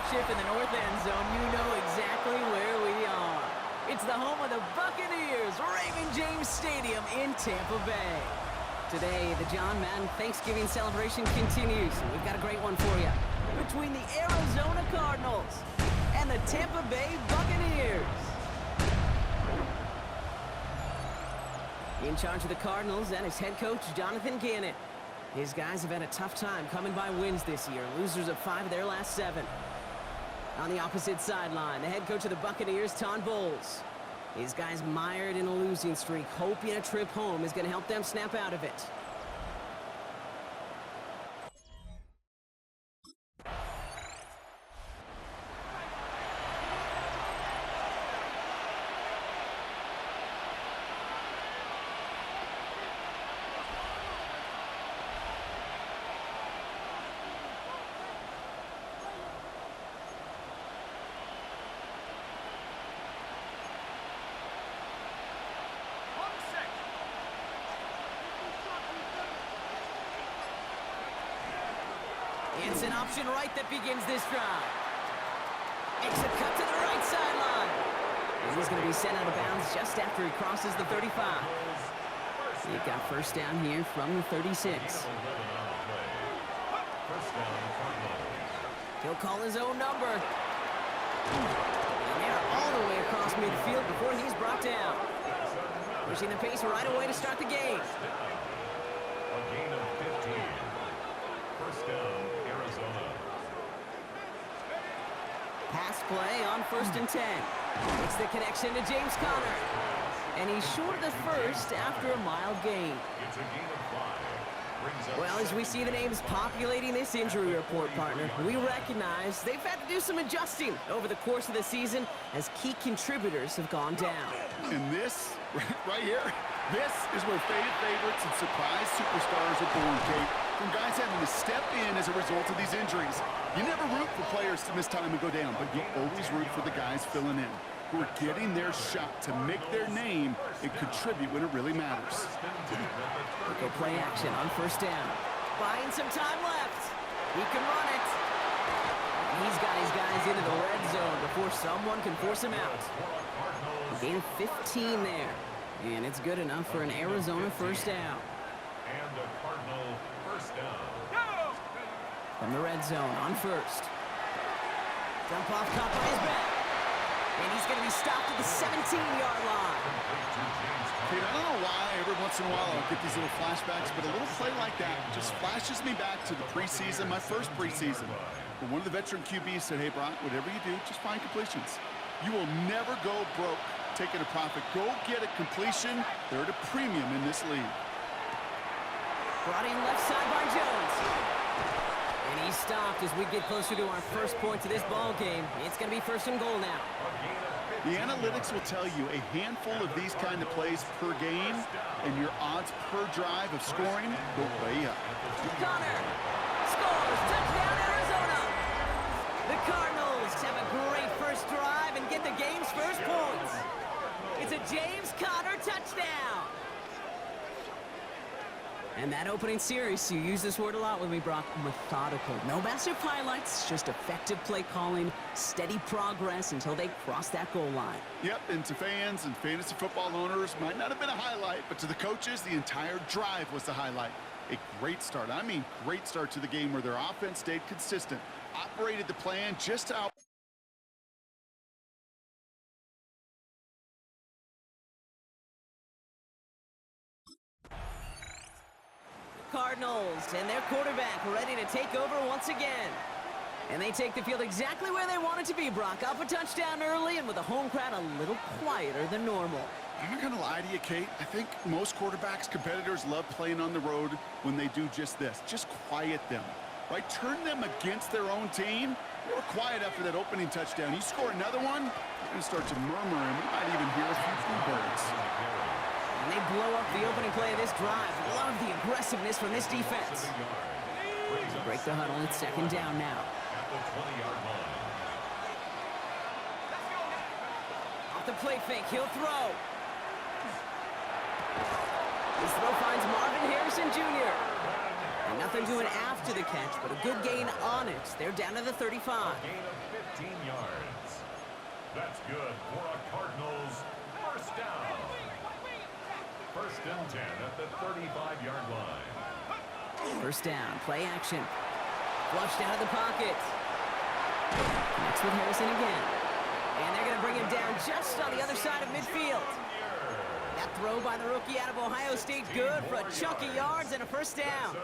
chip in the north end zone, you know exactly where we are. It's the home of the Buccaneers, Raymond James Stadium in Tampa Bay. Today, the John Madden Thanksgiving celebration continues, and we've got a great one for you. Between the Arizona Cardinals and the Tampa Bay Buccaneers. In charge of the Cardinals, and his head coach, Jonathan Gannon. His guys have had a tough time coming by wins this year, losers of 5 of their last 7. On the opposite sideline, the head coach of the Buccaneers, Todd Bowles. His guys mired in a losing streak, hoping a trip home is going to help them snap out of it. It's an option right that begins this drive. It's a cut to the right sideline. And he's going to be sent out of bounds just after he crosses the 35. He got first down here from the 36. He'll call his own number. And they're all the way across midfield before he's brought down. Pushing the pace right away to start the game. A gain of 15. First down, Arizona. Pass play on 1st and 10. It's the connection to James Conner. And he's short of the first after a mild gain. It's a gain of 5. Well, as we see the names populating this injury report, partner, we recognize they've had to do some adjusting over the course of the season as key contributors have gone down. And this, right here, this is where faded favorites and surprise superstars are born, Kate. From guys having to step in as a result of these injuries. You never root for players to miss time and go down, but you always root for the guys filling in, who are getting their shot to make their name and contribute when it really matters. Go play action on 1st down. Buying some time left. He can run it. He's got his guys into the red zone before someone can force him out. A gain of 15 there. And it's good enough for an Arizona 1st down. And a Cardinal first down. From the red zone on 1st. Dump off caught by his back. And he's going to be stopped at the 17-yard line. Kate, I don't know why every once in a while I'll get these little flashbacks, but a little play like that just flashes me back to the preseason, my first preseason. When one of the veteran QBs said, hey, Brock, whatever you do, just find completions. You will never go broke taking a profit. Go get a completion. They're at a premium in this league. Brought in left side by Jones. And he's stopped as we get closer to our first point to this ball game. It's going to be 1st and goal now. The analytics will tell you a handful of these kind of plays per game, and your odds per drive of scoring go way up. Conner scores. Touchdown, Arizona. The Cardinals have a great first drive and get the game's first points. It's a James Conner touchdown. And that opening series, you use this word a lot with me, Brock, methodical. No massive highlights, just effective play calling, steady progress until they cross that goal line. Yep, and to fans and fantasy football owners, might not have been a highlight, but to the coaches, the entire drive was the highlight. A great start, I mean great start to the game where their offense stayed consistent, operated the plan just how... Cardinals and their quarterback ready to take over once again. And they take the field exactly where they want it to be, Brock. Up a touchdown early and with a home crowd a little quieter than normal. I'm not going to lie to you, Kate. I think most quarterbacks, competitors love playing on the road when they do just this. Just quiet them, right? Turn them against their own team. They were quiet after that opening touchdown. You score another one, you're going to start to murmur, and we might even hear a few birds. And they blow up the opening play of this drive. Love the aggressiveness from this defense. Break the huddle. It's 2nd down now. At the 20-yard line. Off the play fake, he'll throw. His throw finds Marvin Harrison Jr. And nothing doing after the catch, but a good gain on it. They're down to the 35. A gain of 15 yards. That's good for a Cardinals first down. First and 10 at the 35-yard line. First down, play action. Flushed out of the pocket. Connects with Harrison again. And they're going to bring him down just on the other side of midfield. That throw by the rookie out of Ohio State, good for a chunk of yards and a first down.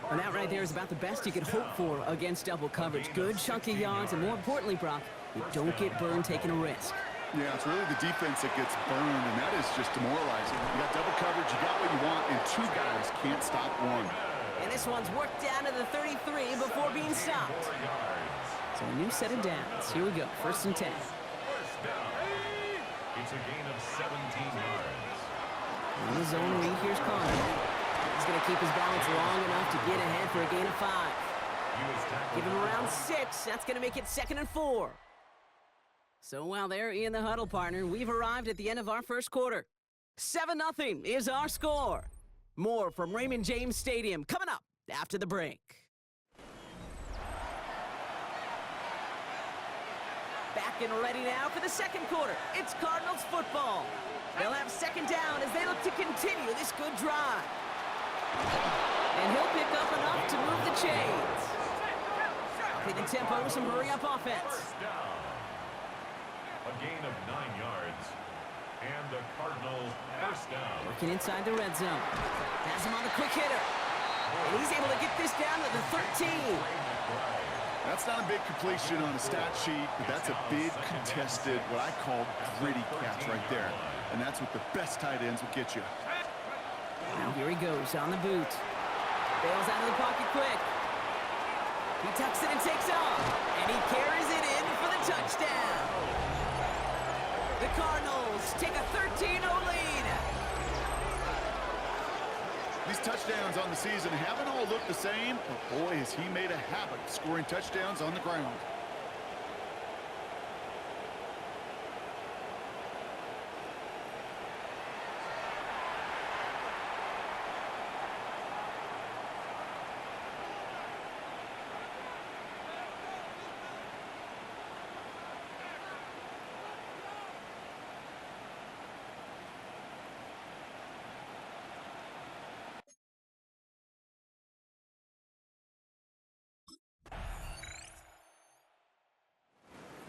And that right there is about the best you could hope for against double coverage. Good chunk of yards, and more importantly, Brock, you don't get burned taking a risk. Yeah, it's really the defense that gets burned, and that is just demoralizing. You got double coverage, you got what you want, and two guys can't stop one. And this one's worked down to the 33 before being stopped. So a new set of downs. Here we go, first and 10. First down. It's a gain of 17 yards. In the zone read, here's Connor. He's going to keep his balance long enough to get ahead for a gain of 5. Give him around 6. That's going to make it 2nd and 4. So while they're in the huddle, partner, we've arrived at the end of our first quarter. 7-0 is our score. More from Raymond James Stadium coming up after the break. Back and ready now for the second quarter. It's Cardinals football. They'll have second down as they look to continue this good drive. And he'll pick up enough to move the chains. Upping the tempo with some hurry-up offense. First down. A gain of 9 yards. And the Cardinals first down. Working inside the red zone. Has him on the quick hitter. And he's able to get this down to the 13. That's not a big completion on a stat sheet, but that's a big contested, what I call gritty catch right there. And that's what the best tight ends will get you. Now here he goes on the boot. Bails out of the pocket quick. He tucks it and takes off. And he carries it in for the touchdown. The Cardinals take a 13-0 lead. These touchdowns on the season haven't all looked the same, but boy, has he made a habit of scoring touchdowns on the ground.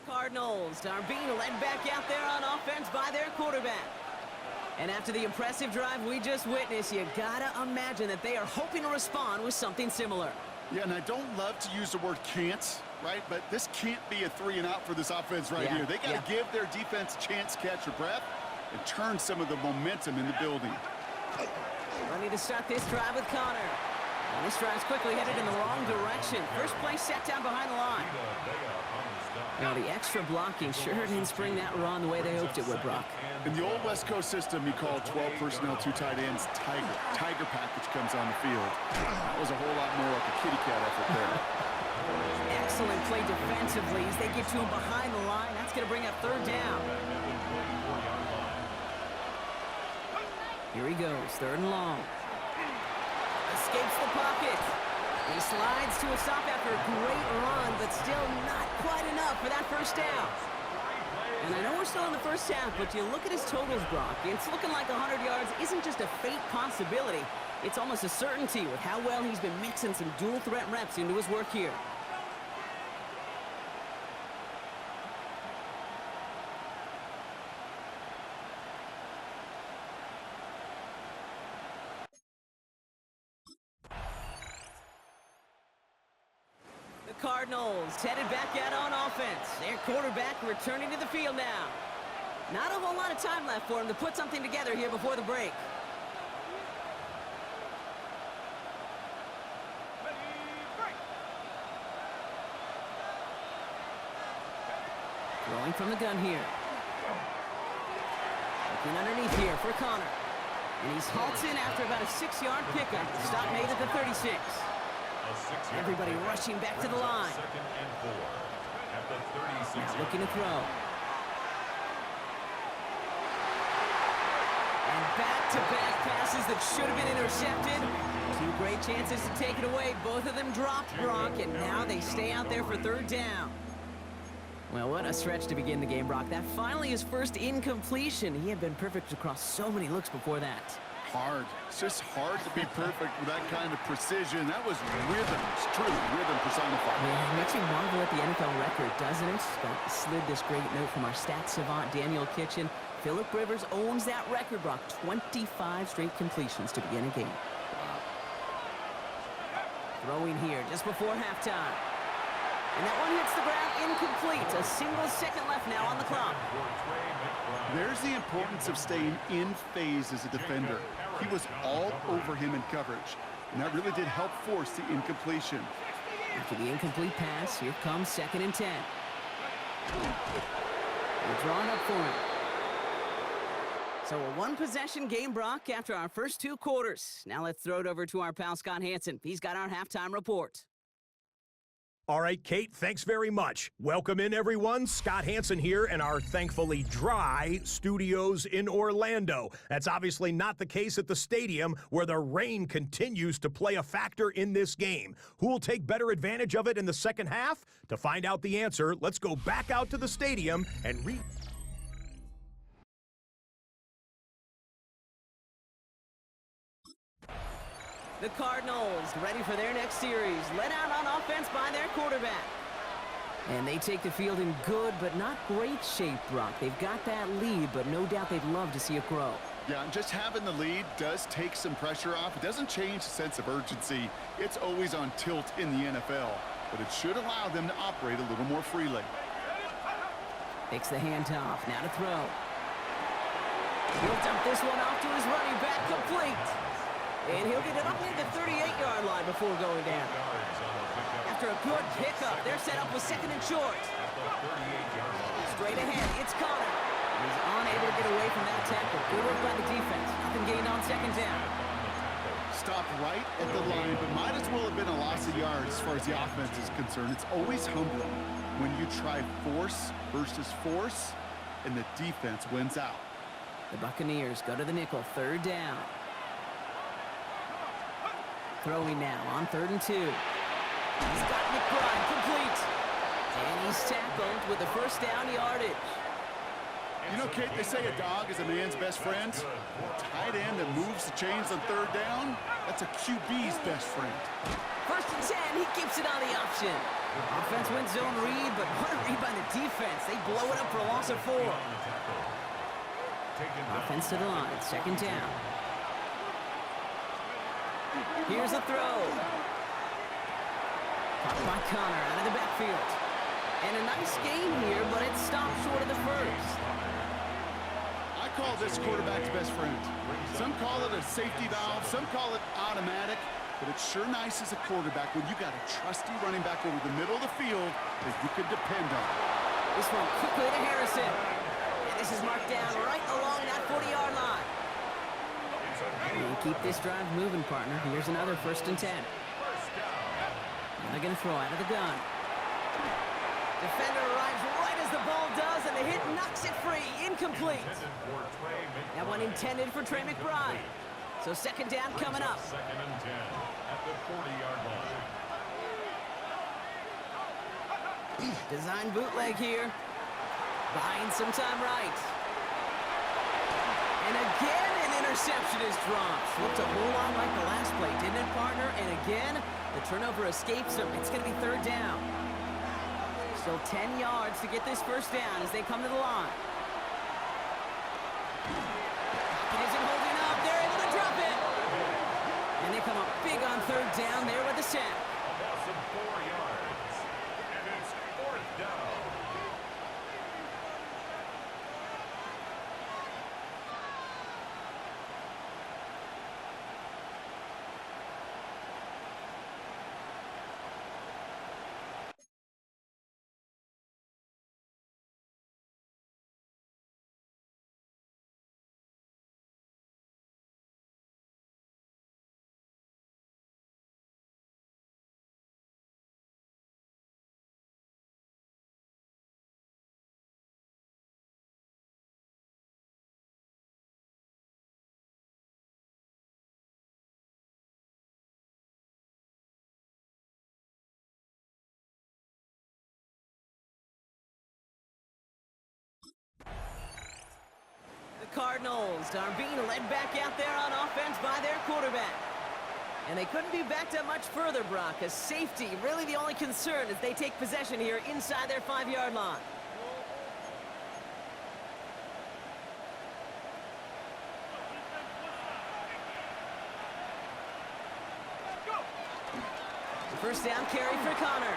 Cardinals are being led back out there on offense by their quarterback. And after the impressive drive we just witnessed, you gotta imagine that they are hoping to respond with something similar. Yeah, and I don't love to use the word can't, right? But this can't be a 3-and-out for this offense right here. They got to give their defense a chance to catch their breath and turn some of the momentum in the building. Ready to start this drive with Connor. And this drive's quickly headed in the wrong direction. First play set down behind the line. Now the extra blocking sure didn't spring that run the way they hoped it would, Brock. In the old West Coast system, you call 12 personnel, 2 tight ends, Tiger. Tiger package comes on the field. That was a whole lot more like a kitty cat effort there. Excellent play defensively as they get to him behind the line. That's going to bring up third down. Here he goes, third and long. Escapes the pocket. He slides to a stop after a great run, but still not quite enough for that first down. And I know we're still in the first half, but you look at his totals, Brock. It's looking like 100 yards isn't just a fake possibility. It's almost a certainty with how well he's been mixing some dual threat reps into his work here. Cardinals headed back out on offense. Their quarterback returning to the field now. Not a whole lot of time left for him to put something together here before the break. Throwing from the gun here. Looking underneath here for Connor. And he's halts in after about a 6-yard pickup. Stop made at the 36. Everybody rushing back to the line. Second and 4 at the 36. Now looking to throw. And back-to-back passes that should have been intercepted. Two great chances to take it away. Both of them dropped, Brock, and now they stay out there for third down. Well, what a stretch to begin the game, Brock. That finally his first incompletion. He had been perfect across so many looks before that. Hard. It's just hard to be perfect with that kind of precision. That was rhythm. It's truly rhythm personified. Yeah, it makes you marvel at the NFL record, doesn't it? Got slid this great note from our stats savant, Daniel Kitchen. Phillip Rivers owns that record, Brock. 25 straight completions to begin a game. Throwing here just before halftime. And that one hits the ground incomplete. A single second left now on the clock. There's the importance of staying in phase as a defender. He was all over him in coverage, and that really did help force the incompletion. After the incomplete pass, here comes 2nd and 10. They're drawing up for him. So a one-possession game, Brock, after our first 2 quarters. Now let's throw it over to our pal Scott Hansen. He's got our halftime report. All right, Kate, thanks very much. Welcome in, everyone. Scott Hansen here in our thankfully dry studios in Orlando. That's obviously not the case at the stadium, where the rain continues to play a factor in this game. Who will take better advantage of it in the second half? To find out the answer, let's go back out to the stadium and The Cardinals ready for their next series, led out on offense by their quarterback. And they take the field in good but not great shape, Brock. They've got that lead, but no doubt they'd love to see it grow. Yeah, and just having the lead does take some pressure off. It doesn't change the sense of urgency. It's always on tilt in the NFL, but it should allow them to operate a little more freely. Takes the handoff, now to throw. He'll dump this one off to his running back, complete. And he'll get it up near the 38-yard line before going down. After a good pickup, they're set up with 2nd and short. Straight ahead, it's Connor. He's unable to get away from that tackle. Good work by the defense. Nothing gained on 2nd down. Stopped right at the line, but might as well have been a loss of yards as far as the offense is concerned. It's always humbling when you try force versus force, and the defense wins out. The Buccaneers go to the nickel, 3rd down. Throwing now on 3rd and 2. He's got McBride complete. And he's tackled with the first down yardage. You know, Kate, they say a dog is a man's best friend. A tight end that moves the chains on 3rd down, that's a QB's best friend. 1st and 10, he keeps it on the option. Offense wins zone read, but what a read by the defense. They blow it up for a loss of 4. Offense to the line, 2nd down. Here's a throw. Caught by Connor out of the backfield. And a nice game here, but it stopped short of the first. I call this quarterback's best friend. Some call it a safety valve, some call it automatic, but it's sure nice as a quarterback when you got a trusty running back over the middle of the field that you can depend on. This one quickly to Harrison. And this is marked down right along that 40-yard line. And keep this drive moving, partner. Here's another 1st and 10. Now they're going to throw out of the gun. Defender arrives right as the ball does, and the hit knocks it free. Incomplete. That one intended for Trey McBride. So 2nd down coming up. 2nd and 10 at the 40-yard line. Design bootleg here. Buying some time right. And again, an interception is dropped. Looked a whole lot like the last play, didn't it, partner? And again, the turnover escapes them. It's going to be 3rd down. Still 10 yards to get this 1st down as they come to the line. It isn't holding up. They're able to drop it. And they come up big on 3rd down there with the sack. Cardinals are being led back out there on offense by their quarterback. And they couldn't be backed up much further, Brock, as safety really the only concern as they take possession here inside their 5-yard line. First down carry for Connor.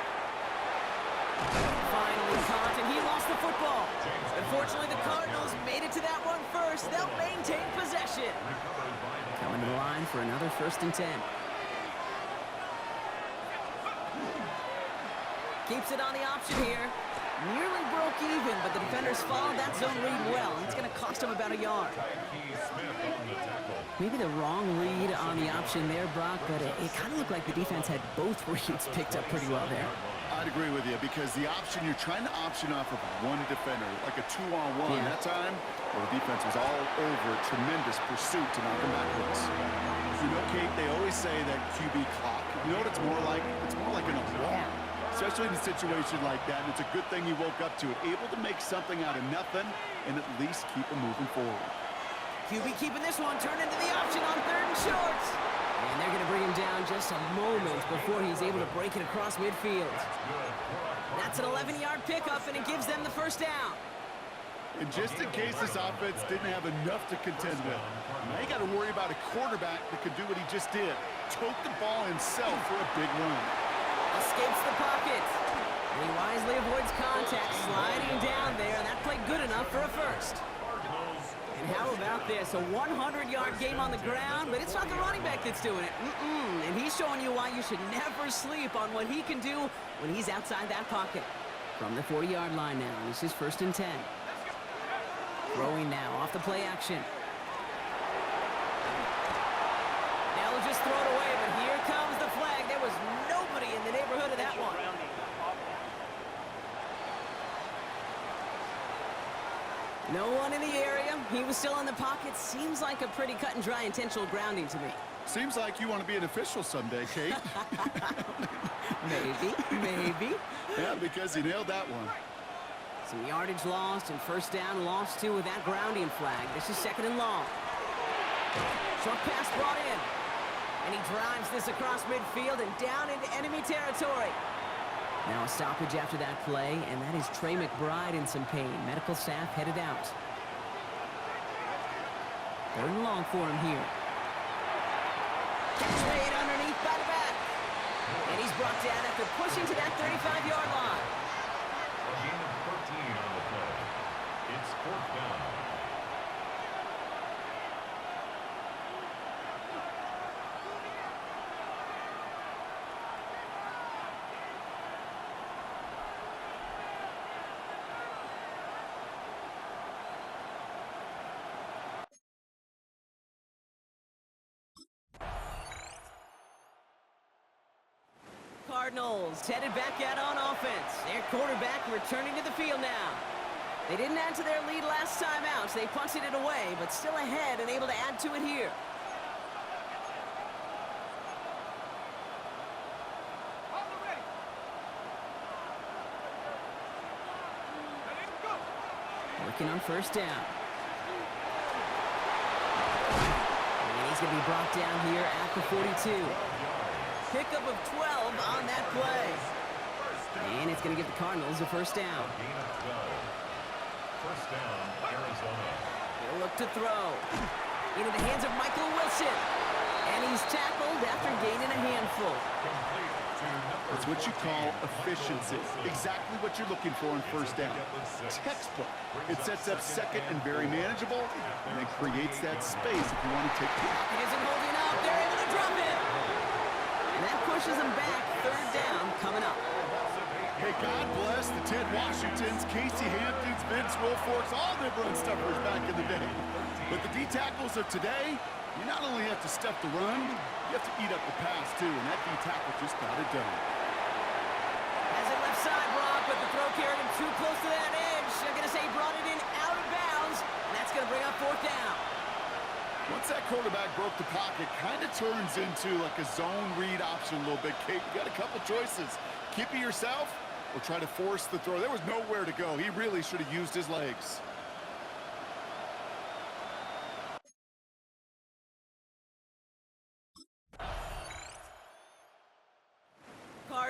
Finally caught, and he lost the football. Unfortunately, the Cardinals made it to that one first. They'll maintain possession. Coming to the line for another 1st and 10. Keeps it on the option here. Nearly broke even, but the defenders followed that zone read well. It's going to cost them about a yard. Maybe the wrong read on the option there, Brock, but it kind of looked like the defense had both reads picked up pretty well there. I'd agree with you because the option, you're trying to option off of one defender, like a 2-on-1 that time. Well, the defense was all over a tremendous pursuit to knock him backwards. You know, Kate, they always say that QB clock. You know what it's more like? It's more like an alarm. Especially in a situation like that, and it's a good thing he woke up to it. Able to make something out of nothing and at least keep him moving forward. QB keeping this one, turned into the option on 3rd and short. And they're going to bring him down just a moment before he's able to break it across midfield. That's an 11-yard pickup, and it gives them the 1st down. And just in case this offense didn't have enough to contend with, now you got to worry about a quarterback that could do what he just did. Tote the ball himself for a big run. Escapes the pocket. And he wisely avoids contact, sliding down there, and that played good enough for a 1st. And how about this? A 100-yard game on the ground, but it's not the running back that's doing it. And he's showing you why you should never sleep on what he can do when he's outside that pocket. From the 40-yard line now, this is 1st and 10. Throwing now off the play action. Now they'll just throw it away, but here comes the flag. There was nobody in the neighborhood of that one. No one in the area. He was still in the pocket. Seems like a pretty cut and dry intentional grounding to me. Seems like you want to be an official someday, Kate. Maybe. Yeah, because he nailed that one. Some yardage lost and 1st down lost too with that grounding flag. This is 2nd and long. Short pass brought in. And he drives this across midfield and down into enemy territory. Now a stoppage after that play, and that is Trey McBride in some pain. Medical staff headed out. 3rd and long for him here. Catch made underneath by the back. And he's brought down after pushing to that 35-yard line. A gain of 13 on the play. It's 4th down. Cardinals headed back out on offense. Their quarterback returning to the field now. They didn't add to their lead last time out, so they punted it away, but still ahead and able to add to it here. Working on 1st down. And he's going to be brought down here at the 42. Pickup of 12 on that play. And it's going to give the Cardinals a 1st down. Gain of 12. 1st down, Arizona. He'll look to throw. Into the hands of Michael Wilson. And he's tackled after gaining a handful. It's what you call efficiency. Exactly what you're looking for in 1st down. Textbook. It sets up 2nd and very manageable, and it creates that space if you want to take it. He isn't holding up. They're able to drop it. And that pushes them back. 3rd down coming up. Hey, God bless the Ted Washingtons, Casey Hamptons, Vince Wilforks, all them run stuffers back in the day. But the D-tackles of today, you not only have to stuff the run, you have to eat up the pass, too, and that D-tackle just got it done. Has it left side, Brock, but the throw carried him too close to that edge. They're going to say he brought it in out of bounds, and that's going to bring up 4th down. Once that quarterback broke the pocket, kind of turns into like a zone read option a little bit, Kate. You got a couple choices. Keep it yourself or try to force the throw. There was nowhere to go. He really should have used his legs.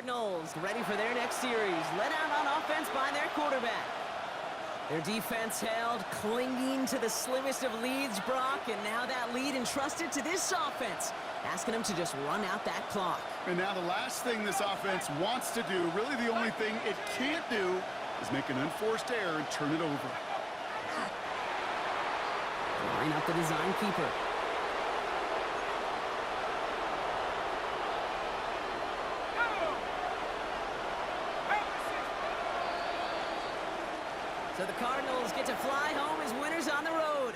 Cardinals, ready for their next series. Led out on offense by their quarterback. Their defense held, clinging to the slimmest of leads, Brock, and now that lead entrusted to this offense, asking them to just run out that clock. And now the last thing this offense wants to do, really the only thing it can't do, is make an unforced error and turn it over. Line up the design keeper. So the Cardinals get to fly home as winners on the road.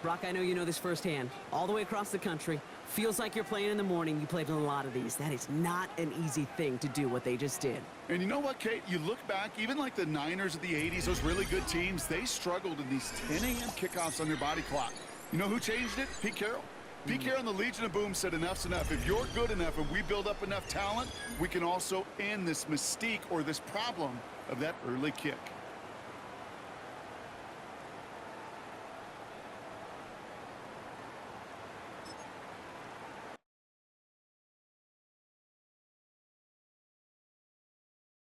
Brock, I know you know this firsthand. All the way across the country. Feels like you're playing in the morning. You played in a lot of these. That is not an easy thing to do what they just did. And you know what, Kate? You look back, even like the Niners of the 80s, those really good teams, they struggled in these 10 a.m. kickoffs on their body clock. You know who changed it? Pete Carroll. Pete Carroll and the Legion of Boom said enough's enough. If you're good enough and we build up enough talent, we can also end this mystique or this problem of that early kick.